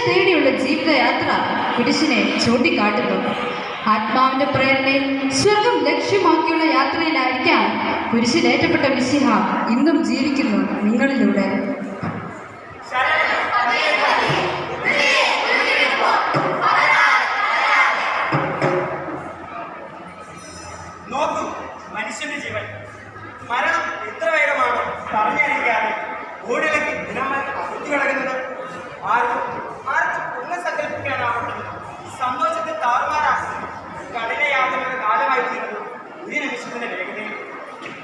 തേടിയുള്ള ജീവിതയാത്ര കുരിശിനെ ചൂണ്ടിക്കാട്ടുന്നു. ആത്മാവിന്റെ പ്രേരണയെ സ്വർഗം ലക്ഷ്യമാക്കിയുള്ള യാത്രയിലായിരിക്കാം കുരിശിലേറ്റപ്പെട്ട മിശിഹ ഇന്നും ജീവിക്കുന്നു നിങ്ങളിലൂടെ. നോക്കൂ, മനുഷ്യന്റെ ജീവൻ മരണം എത്ര വേഗമാണ് പറഞ്ഞറിയിക്കാതെ ഓടിലേക്ക് ദിനമായി അകത്തു കിടക്കുന്നത്. ആർക്കും ഒന്ന് സങ്കല്പിക്കാനാവട്ടെ സന്തോഷത്തെ താറുമാറാക്കും കടലെ യാത്രയുടെ കാലമായി തീർന്നു ഒരു നിമിഷത്തിന്റെ വേഗതയിൽ.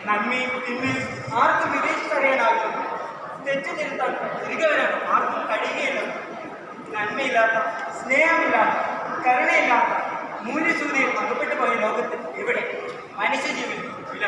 നന്മയും തിന്മയും ആർക്കും വിവേചിച്ചറിയാനാവില്ല. തെറ്റു തിരുത്താൻ തിരികെ വരാൻ ആർക്കും കഴിയുകയില്ല. നന്മയില്ലാത്ത, സ്നേഹമില്ലാത്ത, കരുണയില്ലാത്ത മൂല്യശൂന്യയിൽ അകപ്പെട്ടു പോയ ലോകത്ത് ഇവിടെ മനുഷ്യജീവൻ ഇല്ല.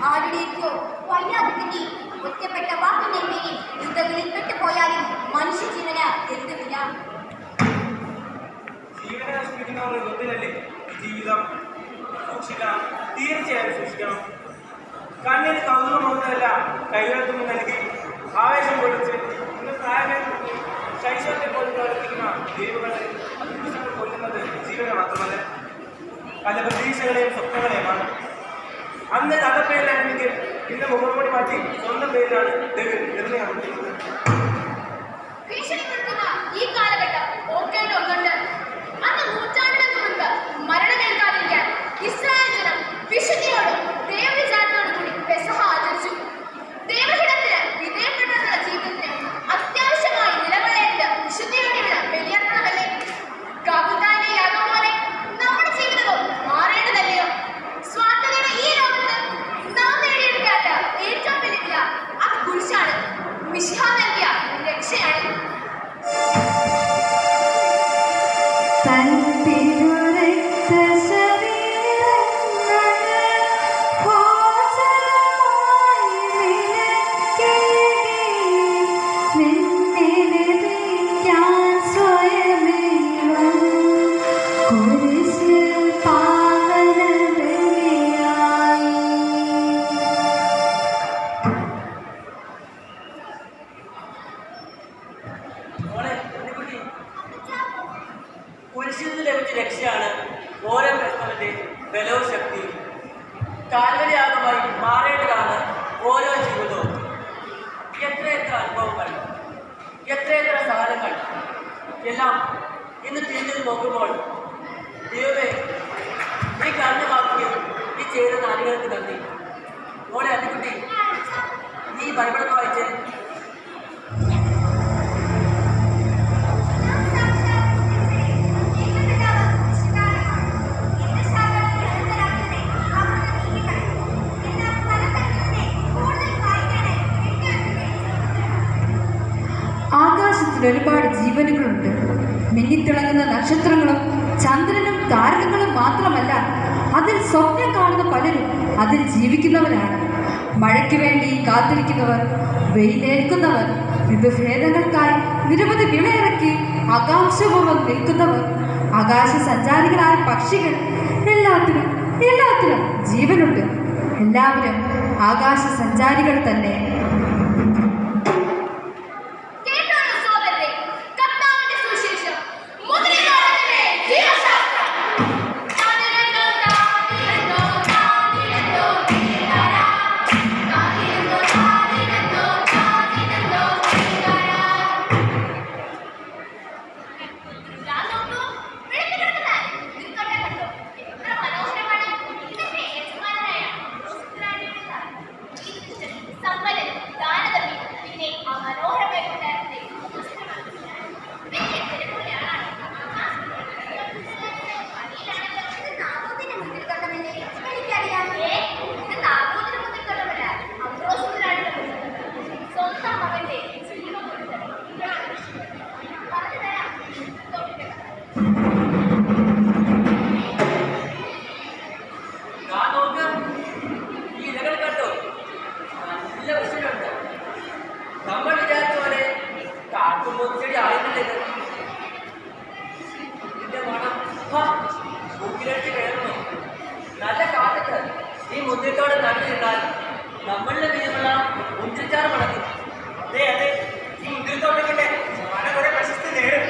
ആരുടെയോ വയ്യാതിന്റെ ഒറ്റപ്പെട്ട വാക്കിന്റെ പേരിൽ യുദ്ധങ്ങളിൽ പെട്ടുപോയാലും മനുഷ്യജീവന എന്തുമില്ല. ജീവനെ നശിപ്പിക്കുന്നവരുടെ യുദ്ധത്തിലല്ലേ ജീവിതം. സൂക്ഷിക്കണം, തീർച്ചയായും സൂക്ഷിക്കണം. കണ്ണിന് കൗതുകമൊന്നുമല്ല കൈകൾക്കും നൽകി ആവേശം പൊളിച്ച് ഇന്ന് പ്രായമേ ശൈശവത്തെ പോലും പ്രവർത്തിക്കുന്ന ദൈവങ്ങളെ അത്ഭുതങ്ങൾ കൊല്ലുന്നത് ജീവനെ മാത്രമല്ല, പല പ്രതീക്ഷകളെയും സ്വപ്നങ്ങളെയുമാണ്. അന്ന് കഥപ്പേരിലാണെങ്കിൽ ഇന്ന് മുഖംമൂടി മാറ്റി സ്വന്തം പേരിലാണ് ദൈവം നിർണയം നടത്തുന്നത്. ഈ കാലഘട്ടം ഓർക്കേണ്ട ഒന്നുണ്ട്. അന്ന് നൂറ്റാണ്ടുകൾക്ക് മുൻപ് മരണമേൽക്കാതിരിക്കാൻ ഇസ്രായേൽ ജനം വിശുദ്ധിയോടും ദൈവവിചാരത്തോടും കൂടി പെസഹ ആചരിച്ചു. ദൈവഹിതത്തിന് വിധേയപ്പെട്ടുള്ള ജീവിതത്തിന് അത്യാവശ്യമായി നിലകൊള്ളേണ്ടത് വിശുദ്ധിയോടെയുള്ള ബലിയർപ്പണമല്ലേ? ഗാഗുൽത്തായിലെ യാഗം പോലെ നമ്മുടെ ജീവിതവും മാറേണ്ടതല്ലയോ? സ്വാർത്ഥതയുടെ ഈ ലോകത്ത് നാം നേടിയെടുക്കാത്ത ഏറ്റവും വലിയ വില അത് കുരിശാണ്. മിശിഹ നൽകിയ രക്ഷയാണ്. കുരിശിൽ നിന്ന് ലഭിച്ച രക്ഷയാണ് ഓരോ ക്രിസ്തവന്റെ ബലവും ശക്തിയും. കാൽവരിയാഗമായി മാറേണ്ടതാണ് ഓരോ ജീവിതവും. എത്രയെത്ര അനുഭവങ്ങൾ, എത്രയെത്ര സഹനങ്ങൾ എല്ലാം ഇന്ന് തിരിഞ്ഞു നോക്കുമ്പോൾ ദൈവമേ ഈ കാരണമാക്കിയും ഈ ചെയ്ത നാടുകൾക്ക് നന്ദി. മോളെ അതിക്കുട്ടി, നീ ബൈബിളൊക്കെ വായിച്ചേ. ഒരുപാട് ജീവനുകളുണ്ട്. മിന്നിത്തിളങ്ങുന്ന നക്ഷത്രങ്ങളും ചന്ദ്രനും താരകങ്ങളും മാത്രമല്ല, അതിൽ സ്വപ്നം കാണുന്ന പലരും അതിൽ ജീവിക്കുന്നവരാണ്. മഴയ്ക്ക് വേണ്ടി കാത്തിരിക്കുന്നവർ, വെയിലേൽക്കുന്നവർ, ഋതുഭേദങ്ങൾക്കായി നിരവധി വിളയിറക്കി ആകാംക്ഷപൂർവ്വം നിൽക്കുന്നവർ, ആകാശ സഞ്ചാരികളായ പക്ഷികൾ, എല്ലാത്തിനും ജീവനുണ്ട്. എല്ലാവരും ആകാശ സഞ്ചാരികൾ തന്നെ. ഈ ഇലകൾ കണ്ടോ? നല്ല മുന്തിരിച്ചാറ് മടക്കി. അതെ അതെ, ഈ മുന്തിരിത്തോട്ടത്തിന്റെ പല കുറെ പ്രശസ്തി നേടും.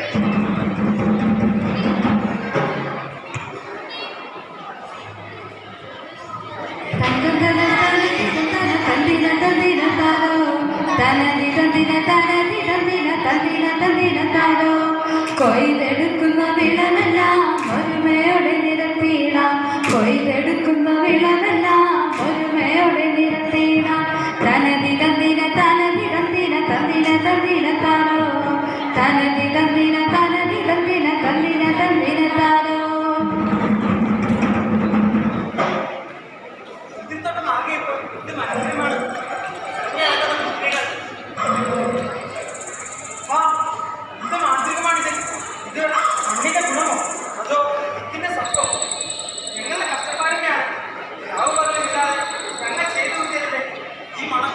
കൊയ്തെടുക്കുന്ന വിളമെല്ലാം ഒരുമയോടെ നിരത്തിയിടാം, കൊയ്തെടുക്കുന്ന വിളമെല്ലാം ഒരുമയോടെ നിരത്തിയിടാം. തനതി തന്തിന തനതി തന്തിന തന്തിന തന്തിന താരോ, തനതി തന്തിന തനതി തന്തിന തന്തിന തന്തിന താരോ. മുന്തിരിത്തോട്ടം ആകെയപ്പോൾ ഇത് മനോഹരമാണ്. ആ, ഇത് മാന്ത്രികമാണിത്. ഇത് മണ്ണിന്റെ ഗുണമോ അതോ ഇതിന്റെ സത്വം? ഞങ്ങളുടെ കഷ്ടപ്പാടിനെയാണ് രാവ് പകലില്ലാതെ ഞങ്ങൾ ചെയ്തു കൂട്ടിയതല്ലേ ഈ മണം.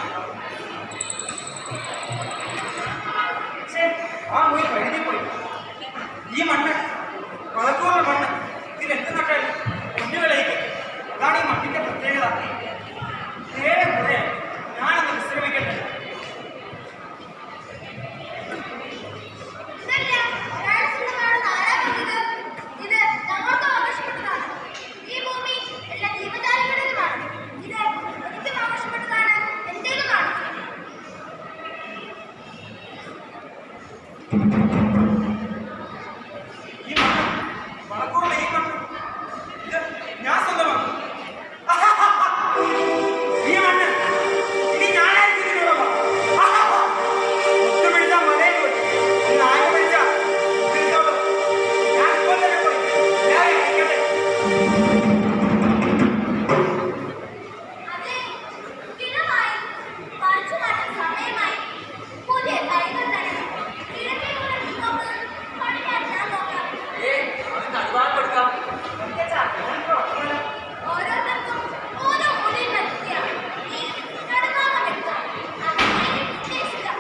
പക്ഷേ ആ മുയിൽ വഴുതിപ്പോയി. ഈ മണ്ണ് വളക്കൂറുള്ള മണ്ണ്, ഇതിലെന്ത് നട്ടാലും കുഞ്ഞുവിളയിക്കും. അതാണ് ഈ മണ്ണിന്റെ പ്രത്യേകത. നേരെ കുറെ ഞാനൊന്ന് വിശ്രമിക്കട്ടെ. ഇത് ഞങ്ങൾക്ക് ആവശ്യപ്പെട്ടതാണ്. ഈ ഭൂമി എല്ലാ ജീവജാലങ്ങളുമാണ്. ഇത് എനിക്കും ആവശ്യപ്പെട്ടതാണ്, എന്റേതുമാണ്. ഈ മണ്ണ് വളക്കൂറുള്ള ഈ മണ്ണ് ഇത് ഞാൻ സ്വന്തമാണ്. ഈ മണ്ണ് ഇനി ഞാനായിരിക്കും ഇതിനുള്ളവ. ഒത്തുപിടിച്ച മലയിൽ പോയി ഒന്ന് ആഗ്രഹിച്ച ഇതിനോട് ഞാൻ ഇപ്പോൾ തന്നെ പോയി എല്ലാവരെയും അയക്കട്ടെ. അതെ, കിണമായി പറിച്ചു മാറ്റാൻ സമയമായി. പുതിയ തൈകൾ നടണം. കിഴക്കേക്കൂടെ നമുക്ക് പണിയാൻ ഞാൻ നോക്കാം. അവൻ നടുവാൻ കൊടുക്കാം. ഓരോരുത്തർക്കും ഓരോ മൂല്യം നൽകിയ ഈ നടുഭാഗം എടുക്കാം. അങ്ങനെ ഉദ്ദേശിക്കാം.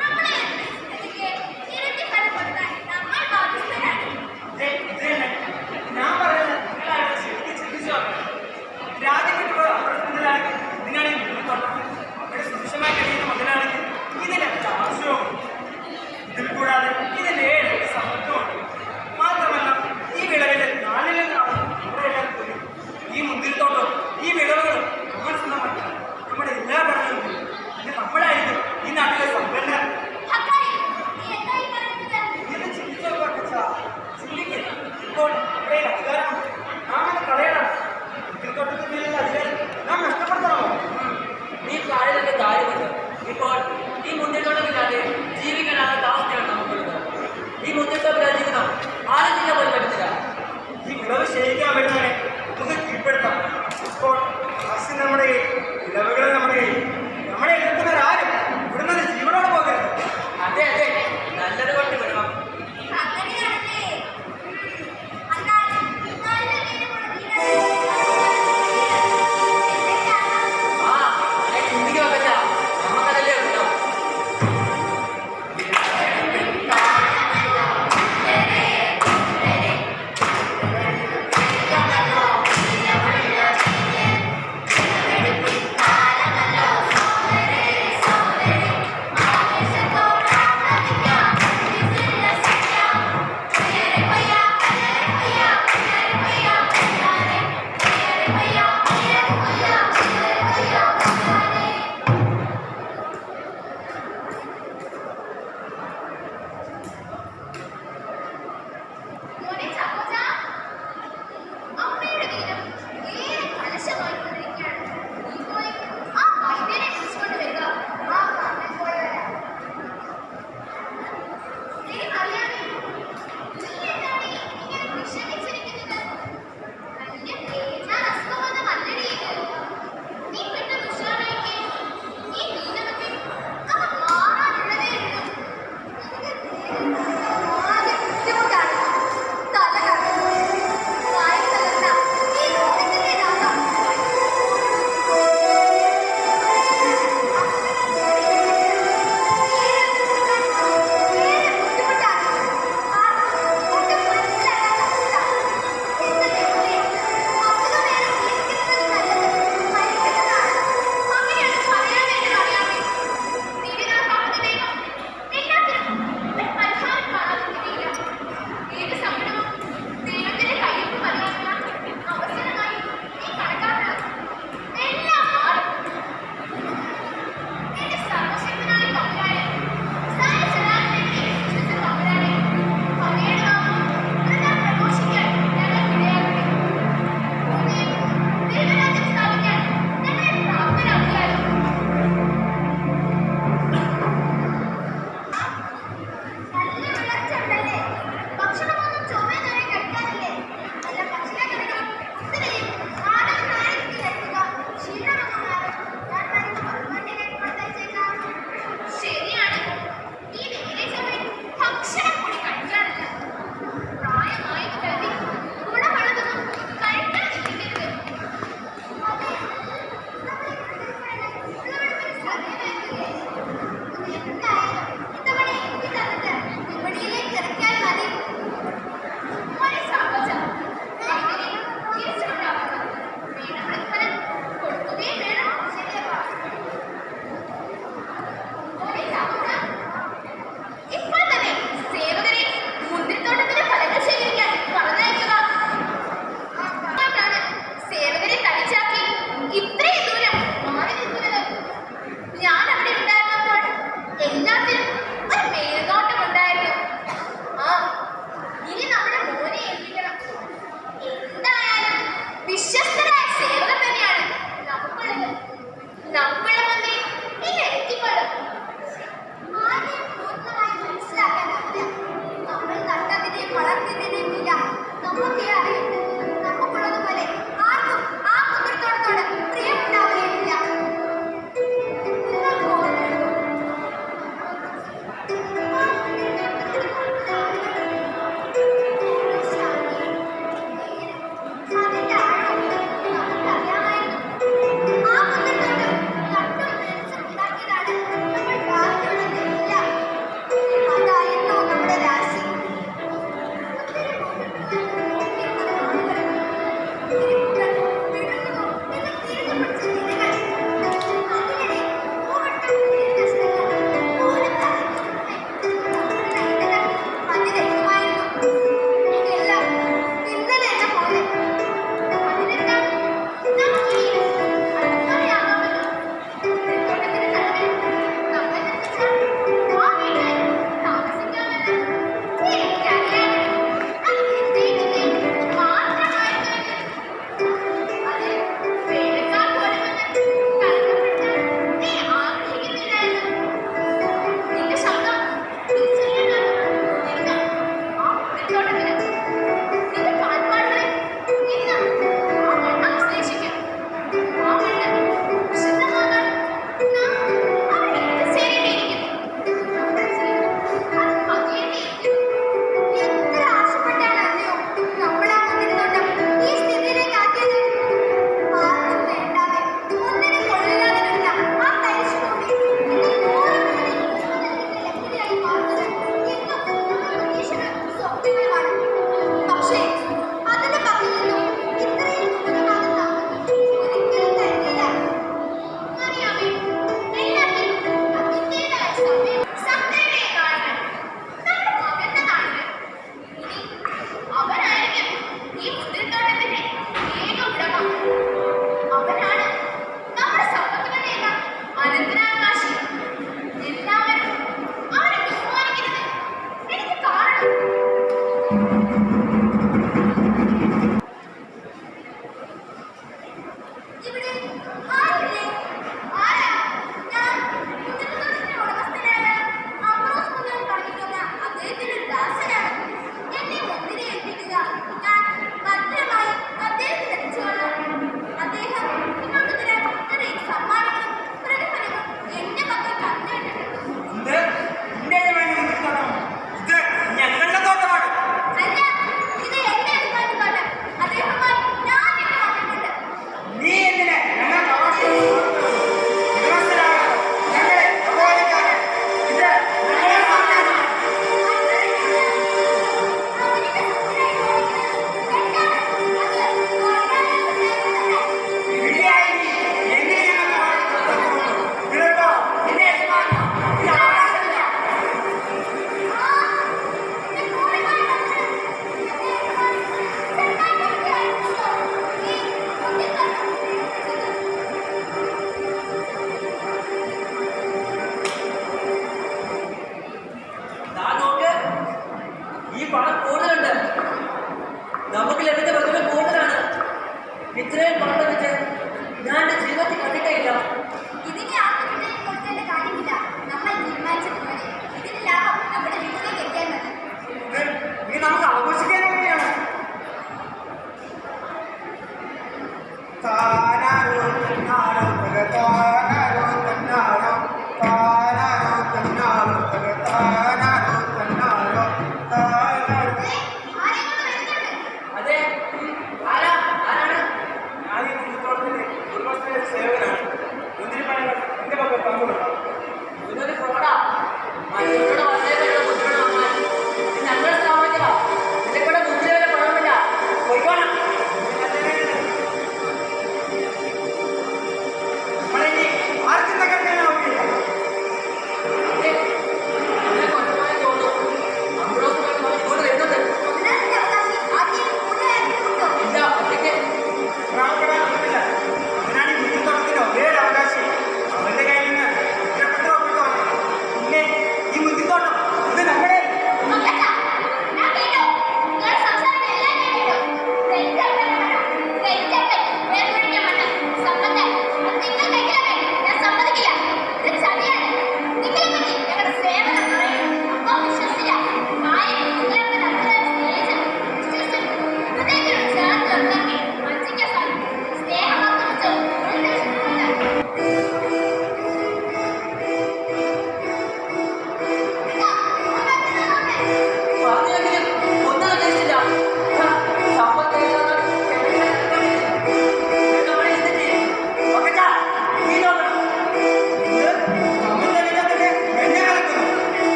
നമ്മളെ സ്ഥിതിക്ക് ഇരട്ടി ഫലപ്പെടുത്താൻ നമ്മൾ ബാധ്യസ്ഥരാണ്. ഞാൻ പറയുന്നത് നിങ്ങളായിട്ട് ശരിക്കും ചിന്തിച്ചു നോക്കണം. രാജ്യം കിട്ടുമ്പോൾ അപ്പുറത്തുള്ളതാണെങ്കിൽ ഇതിനാണെങ്കിൽ മുന്നിൽ അവിടെ സുരക്ഷമായി കഴിയുന്ന മുതലാണെങ്കിൽ ഇതിനെത്ര ആവശ്യവും. ഇതിൽ കൂടാതെ ഇതിന് 7 സമത്വമുണ്ട്. മാത്രമല്ല ഈ വിളവിന്റെ 4 ഇവിടെയെല്ലാം പോയി ഈ മുന്തിരിത്തോട്ടവും ഈ വിളവുകളും നമ്മൾ സ്വന്തമാക്കുക. നമ്മുടെ എല്ലാ ഘടകങ്ങളും പിന്നെ നമ്മളായിരിക്കും ഈ നാട്ടിലെ സമ്പന്നർ. ഹക്കാരി, നീ എന്തായി പറയുന്നത്? ഇത് ചിന്തിച്ചു നോക്കുക. ചിന്തിക്കുക. ഇപ്പോൾ ഇവിടെ അധികാരമുണ്ട്. നാം അത് കളയണം. മുന്തിരിത്തോട്ടത്തിൽ മേലുള്ള അധികാരം നാം നഷ്ടപ്പെടുത്തണമോ? നീ പറയുന്നതിന്റെ കാര്യമുണ്ട്. ഇപ്പോൾ ഈ മുന്തിരിത്തോട്ടമില്ലാതെ ജീവിക്കാനാകാത്ത അവസ്ഥയാണ് നമുക്കുള്ളത്. ഈ മുന്തിരിത്തോട്ടമില്ലാതെ ജീവിതം ആരും ചെയ്യാൻ പോലും പറ്റത്തില്ല. ഈ വിളവ് ശേഖരിക്കാൻ വരുന്നവരെ നമുക്ക് കീഴ്പ്പെടുത്താം. ഇപ്പോൾ നമ്മുടെ വിളവുകളെ